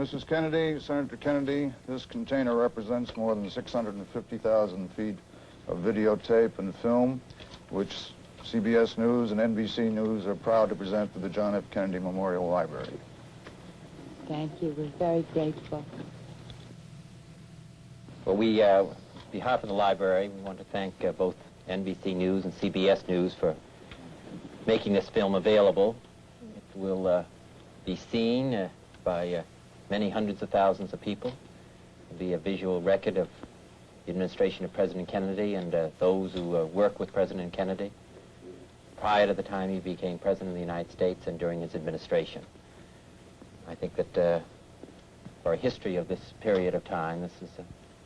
Mrs. Kennedy, Senator Kennedy, this container represents more than 650,000 feet of videotape and film, which CBS News and NBC News are proud to present to the John F. Kennedy Memorial Library. Thank you. We're very grateful. Well, we, on behalf of the library, we want to thank both NBC News and CBS News for making this film available. It will be seen by many hundreds of thousands of people. It will be a visual record of the administration of President Kennedy and those who work with President Kennedy prior to the time he became President of the United States and during his administration. I think that for a history of this period of time, this is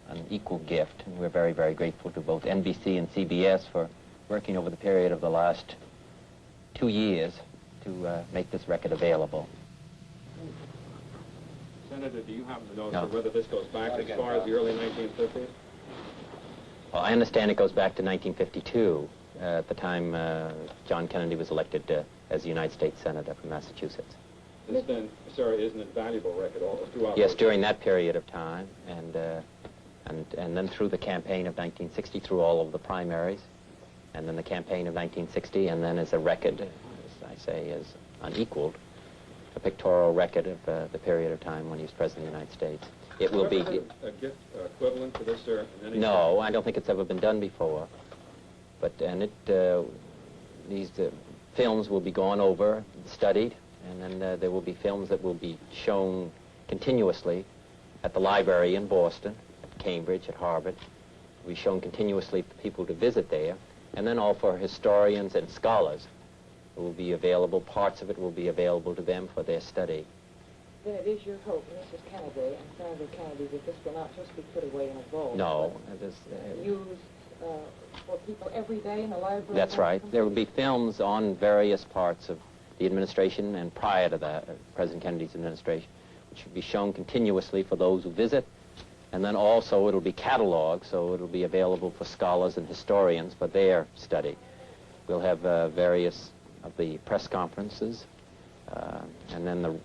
an equal gift, and we're very, very grateful to both NBC and CBS for working over the period of the last 2 years to make this record available. Senator, do you happen to know whether this goes back as far as the early 1950s? Well, I understand it goes back to 1952, at the time John Kennedy was elected as the United States Senator from Massachusetts. This then, sir, is an invaluable record all throughout. Yes, during that period of time, and then through the campaign of 1960, through all of the primaries, and then the campaign of 1960, and then as a record, as I say, is unequaled, a pictorial record of the period of time when he was President of the United States. It will be a gift equivalent to this, sir? No, I don't think it's ever been done before. But these films will be gone over, studied, and then there will be films that will be shown continuously at the library in Boston, at Cambridge, at Harvard. Will be shown continuously for people to visit there, and then all for historians and scholars. It will be available, parts of it will be available to them for their study. Then it is your hope, Mrs. Kennedy and Senator Kennedy, that this will not just be put away in a vault. No. Used for people every day in the library? That's right. There will be films on various parts of the administration and prior to that, President Kennedy's administration, which will be shown continuously for those who visit. And then also it'll be cataloged, so it'll be available for scholars and historians for their study. We'll have various of the press conferences, and then the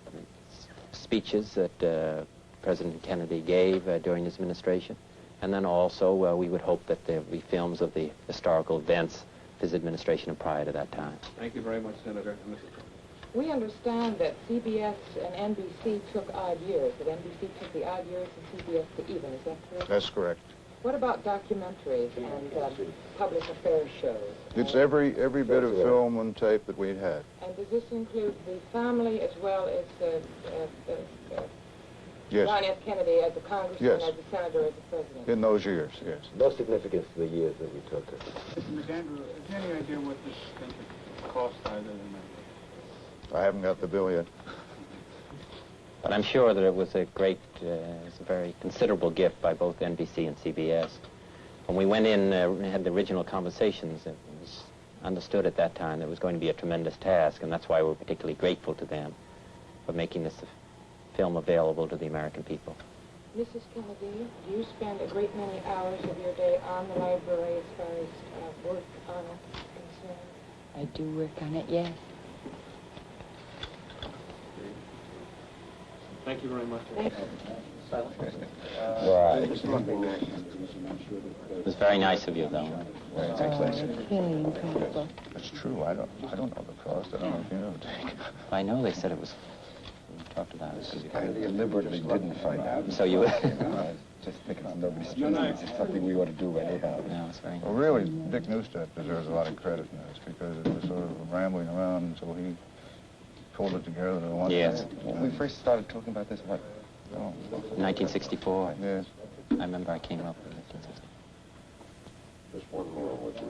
speeches that President Kennedy gave during his administration. And then also we would hope that there will be films of the historical events of his administration and prior to that time. Thank you very much, Senator. We understand that CBS and NBC took odd years, that NBC took the odd years and CBS the even. Is that correct? That's correct. What about documentaries and public affairs shows? It's every bit of film and tape that we'd had. And does this include the family as well as Yes. John F. Kennedy as the congressman, Yes. as the senator, as the president? In those years, yes. No significance to the years that we took it. Mr. McAndrew, is there any idea what this thing could cost either than that? I haven't got the bill yet. But I'm sure that it was a great, it's a very considerable gift by both NBC and CBS. When we went in and had the original conversations, it was understood at that time that it was going to be a tremendous task, and that's why we're particularly grateful to them for making this film available to the American people. Mrs. Kennedy, do you spend a great many hours of your day on the library as far as work on it is concerned? I do work on it, yes. Thank you very much. Thank you. It was very nice of you, though. Really incredible. That's true. I don't know the cost. I don't know if you know. I know they said it was, we talked about it. I deliberately didn't find out. So you... Just thinking on nobody's business. It's something we ought to do anyhow. No, it's very Well, really, Dick Neustadt deserves a lot of credit in this because it was sort of rambling around until he pulled it together in one Yes. When we first started talking about this, what? 1964. Yes. I remember I came up with 1964. Just one more, which is